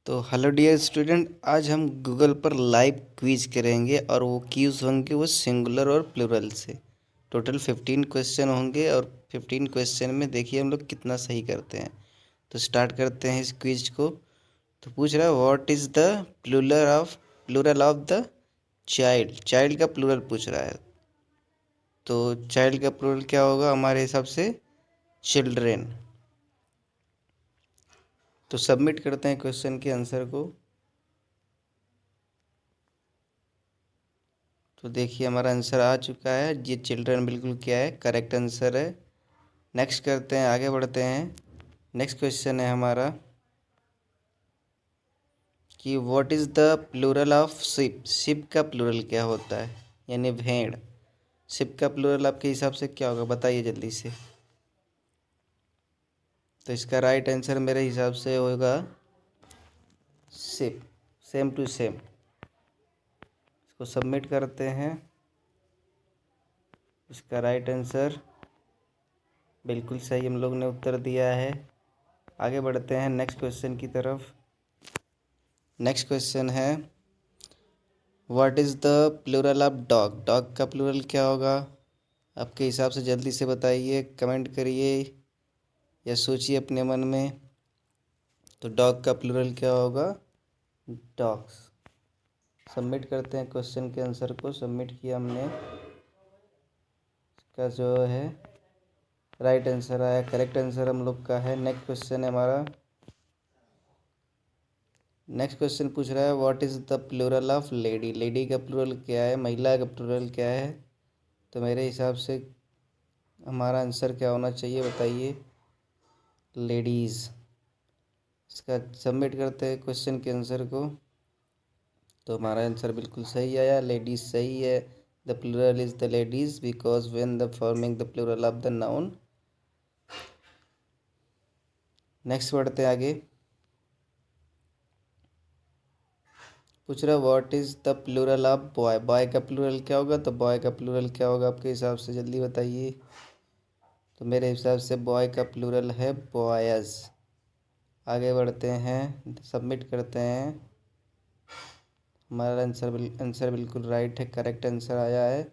तो hello dear student, आज हम गूगल पर लाइव क्विज करेंगे और वो क्विज होंगे वो सिंगुलर और प्लूरल से। टोटल 15 क्वेश्चन होंगे और 15 क्वेश्चन में देखिए हम लोग कितना सही करते हैं। तो स्टार्ट करते हैं इस क्विज को। तो पूछ रहा है what is the plural of the child. Child का प्लूरल पूछ रहा है। तो चाइल्ड का प्लूरल क्या होगा हमारे हिसाब से? चिल्ड्रेन। तो सबमिट करते हैं क्वेश्चन के आंसर को। तो देखिए हमारा आंसर आ चुका है। ये चिल्ड्रन बिल्कुल क्या है, करेक्ट आंसर है। नेक्स्ट करते हैं, आगे बढ़ते हैं। नेक्स्ट क्वेश्चन है हमारा कि what is the plural of ship. Ship का प्लूरल क्या होता है, यानी भेड़। शिप का प्लूरल आपके हिसाब से क्या होगा, बताइए जल्दी से। तो इसका राइट आंसर मेरे हिसाब से होगा शिप। Same to same. इसको सबमिट करते हैं। इसका राइट आंसर बिल्कुल सही हम लोग ने उत्तर दिया है। आगे बढ़ते हैं नेक्स्ट क्वेश्चन की तरफ। नेक्स्ट क्वेश्चन है what is the plural of dog. Dog का प्लूरल क्या होगा आपके हिसाब से, जल्दी से बताइए, कमेंट करिए या सोचिए अपने मन में। तो डॉग का प्लूरल क्या होगा? डॉग्स। सबमिट करते हैं क्वेश्चन के आंसर को। सबमिट किया हमने। इसका जो है राइट आंसर आया, करेक्ट आंसर हम लोग का है। नेक्स्ट क्वेश्चन है हमारा। नेक्स्ट क्वेश्चन पूछ रहा है what is the plural of lady. Lady का प्लूरल क्या है, महिला का प्लूरल क्या है? तो मेरे हिसाब से हमारा आंसर क्या होना चाहिए, बताइए। लेडीज़। इसका सबमिट करते हैं क्वेश्चन के आंसर को। तो हमारा आंसर बिल्कुल सही आया, लेडीज़ सही है। The plural is the ladies because when the forming the plural of the noun. Next बढ़ते हैं आगे। पूछ रहा what is the plural of boy. Boy का प्लूरल क्या होगा? तो बॉय का प्लूरल क्या होगा आपके हिसाब से, जल्दी बताइए। तो मेरे हिसाब से बॉय का प्लूरल है बॉयज़। आगे बढ़ते हैं, सबमिट करते हैं। हमारा आंसर बिल्कुल राइट है, करेक्ट आंसर आया है।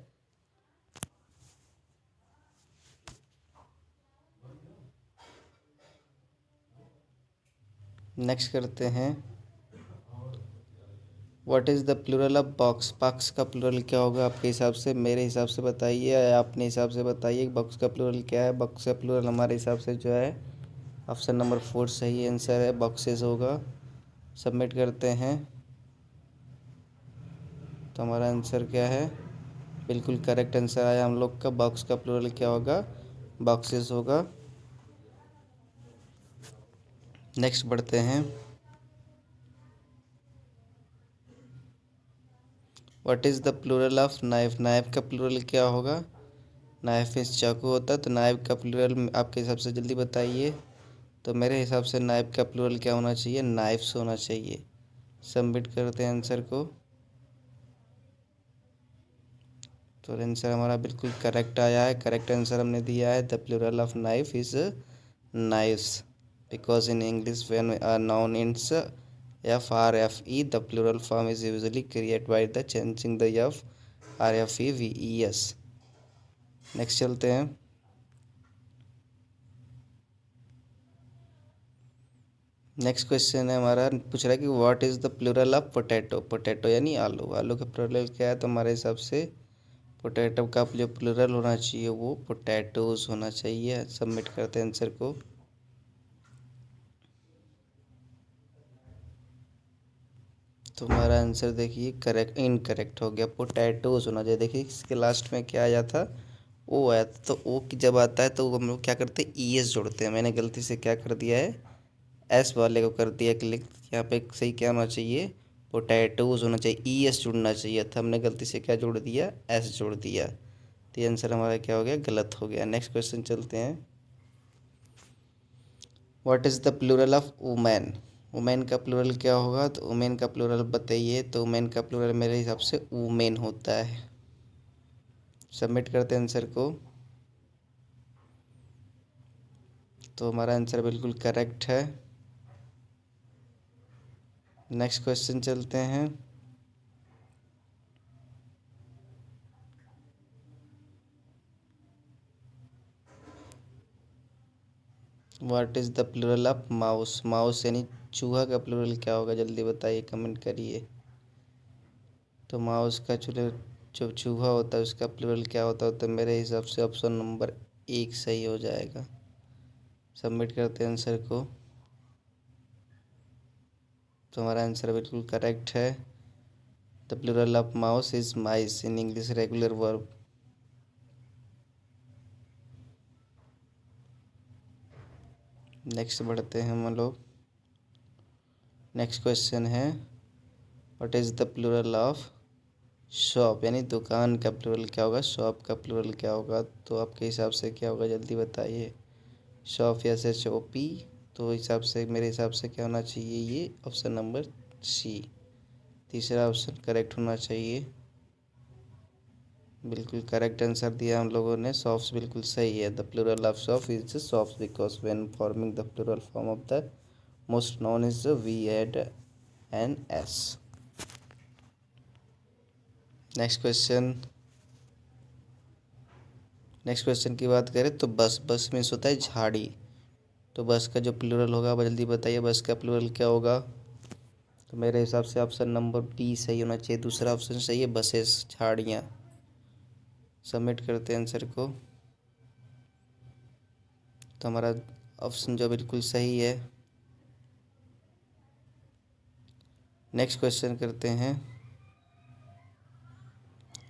नेक्स्ट करते हैं what is the plural of box. Box का प्लूरल क्या होगा आपके हिसाब से, मेरे हिसाब से बताइए या अपने हिसाब से बताइए। बॉक्स का प्लूरल क्या है? बॉक्स का प्लूरल हमारे हिसाब से जो है ऑप्शन नंबर 4 सही आंसर है, बॉक्सेस होगा। सबमिट करते हैं। तो हमारा आंसर क्या है, बिल्कुल करेक्ट आंसर आया हम लोग का। बॉक्स का प्लूरल क्या होगा? बॉक्सेस होगा। नेक्स्ट बढ़ते हैं। What is the plural of knife. Knife का प्लूरल क्या होगा? नाइफ इस चाकू होता है, तो नाइफ का प्लूरल आपके हिसाब से जल्दी बताइए। तो मेरे हिसाब से नाइफ का प्लूरल क्या होना चाहिए? नाइफ्स होना चाहिए। सबमिट करते हैं आंसर को। तो आंसर हमारा बिल्कुल करेक्ट आया है, करेक्ट आंसर हमने दिया है। The plural of knife is knifes because in English when a noun ends FRFE the plural form is usually created by the changing the F RFEVES। Next चलते हैं। Next question है हमारा, पूछ रहा है कि what is the plural of potato. Potato यानी आलू। आलू का प्लूरल क्या है? तो हमारे हिसाब से पोटैटो का जो प्लूरल होना चाहिए वो पोटैटोज होना चाहिए। सबमिट करते हैं आंसर को। तो हमारा आंसर देखिए करेक्ट इनकरेक्ट हो गया, पोटैटोज होना चाहिए। देखिए इसके लास्ट में क्या आया था, ओ आया था। तो ओ की जब आता है तो हम लोग क्या करते हैं, ई एस जोड़ते हैं। मैंने गलती से क्या कर दिया है, एस वाले को कर दिया क्लिक। यहाँ पे सही क्या होना चाहिए, पोटैटोज होना चाहिए, ई एस जुड़ना चाहिए था। हमने गलती से क्या जोड़ दिया, एस जोड़ दिया। तो ये आंसर हमारा क्या हो गया, गलत हो गया। नेक्स्ट क्वेश्चन चलते हैं। What is the plural of women. Women का प्लूरल क्या होगा? तो वुमेन का प्लूरल बताइए। तो वुमेन का प्लूरल मेरे हिसाब से वुमेन होता है। सबमिट करते हैं आंसर को। तो हमारा आंसर बिल्कुल करेक्ट है। नेक्स्ट क्वेश्चन चलते हैं। What is the plural of mouse? Mouse यानी चूहा का प्लूरल क्या होगा, जल्दी बताइए, कमेंट करिए। तो माउस का जो चूहा होता है उसका प्लूरल क्या होता है? तो मेरे हिसाब से ऑप्शन नंबर 1 सही हो जाएगा। सबमिट करते हैं आंसर को। तो हमारा आंसर बिल्कुल करेक्ट है। The plural of mouse is mice in English regular verb. Next बढ़ते हैं हम लोग। नेक्स्ट क्वेश्चन है what is the plural of shop? यानी दुकान का प्लूरल क्या होगा, शॉप का प्लूरल क्या होगा? तो आपके हिसाब से क्या होगा, जल्दी बताइए। शॉप या SHOP? तो हिसाब से मेरे हिसाब से क्या होना चाहिए, ये ऑप्शन नंबर सी, तीसरा ऑप्शन करेक्ट होना चाहिए। बिल्कुल करेक्ट आंसर दिया हम लोगों ने, शॉप्स बिल्कुल सही है। The plural of shop is shops because when forming the plural form of the most noun is we add an s. Next question. Next question की बात करें तो बस, बस मीन्स होता है झाड़ी। तो बस का जो प्लूरल होगा आप जल्दी बताइए, बस का प्लूरल क्या होगा? तो मेरे हिसाब से ऑप्शन नंबर बी सही होना चाहिए, दूसरा ऑप्शन सही है, बसेस, झाड़ियाँ। सबमिट करते हैं आंसर को। तो हमारा ऑप्शन जो बिल्कुल सही है। नेक्स्ट क्वेश्चन करते हैं।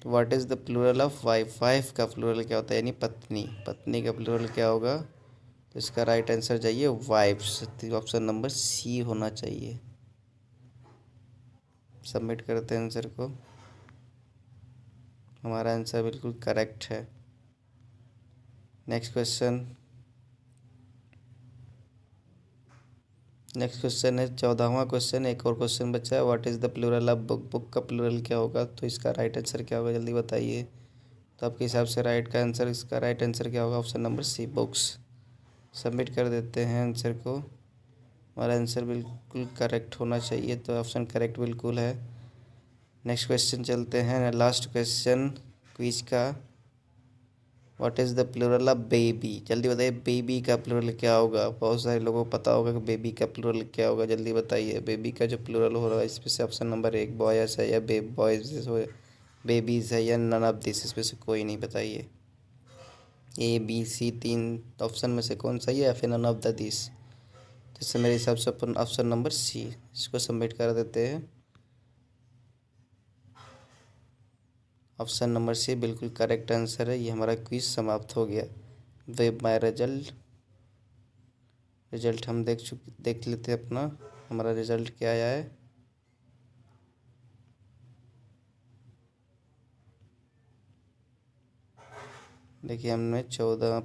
What is the plural of wife? Wife का प्लूरल क्या होता है, यानी पत्नी, पत्नी का प्लूरल क्या होगा? तो इसका राइट आंसर चाहिए वाइफ्स, ऑप्शन नंबर सी होना चाहिए। सबमिट करते हैं आंसर को। हमारा आंसर बिल्कुल करेक्ट है। Next question. नेक्स्ट क्वेश्चन है 14वां क्वेश्चन, एक और क्वेश्चन बचा है। What is the plural of book? Book का प्लूरल क्या होगा? तो इसका राइट आंसर क्या होगा, जल्दी बताइए। तो आपके हिसाब से इसका राइट आंसर क्या होगा? Option number C, books. Submit कर देते हैं आंसर को। हमारा आंसर बिल्कुल करेक्ट होना चाहिए, तो ऑप्शन करेक्ट बिल्कुल है। नेक्स्ट क्वेश्चन चलते हैं, लास्ट क्वेश्चन क्विज का। What is the plural of baby? जल्दी बताइए, बेबी का प्लूरल क्या होगा? बहुत सारे लोगों को पता होगा कि बेबी का प्लूरल क्या होगा, जल्दी बताइए। बेबी का जो प्लूरल हो रहा है इसमें से ऑप्शन नंबर 1 बॉयज है या बॉयज हो, बेबीज़ है, या नन ऑफ दिस, इसमें से कोई नहीं, बताइए। ABC 3 ऑप्शन में से कौन सा है, या फिर नन ऑफ द दिस? तो इससे मेरे हिसाब से अपन ऑप्शन नंबर सी, इसको सबमिट कर देते हैं। ऑप्शन नंबर सी बिल्कुल करेक्ट आंसर है। ये हमारा क्विज समाप्त हो गया। वेब माई रिजल्ट हम देख लेते हैं अपना, हमारा रिजल्ट क्या आया है। देखिए हमने 14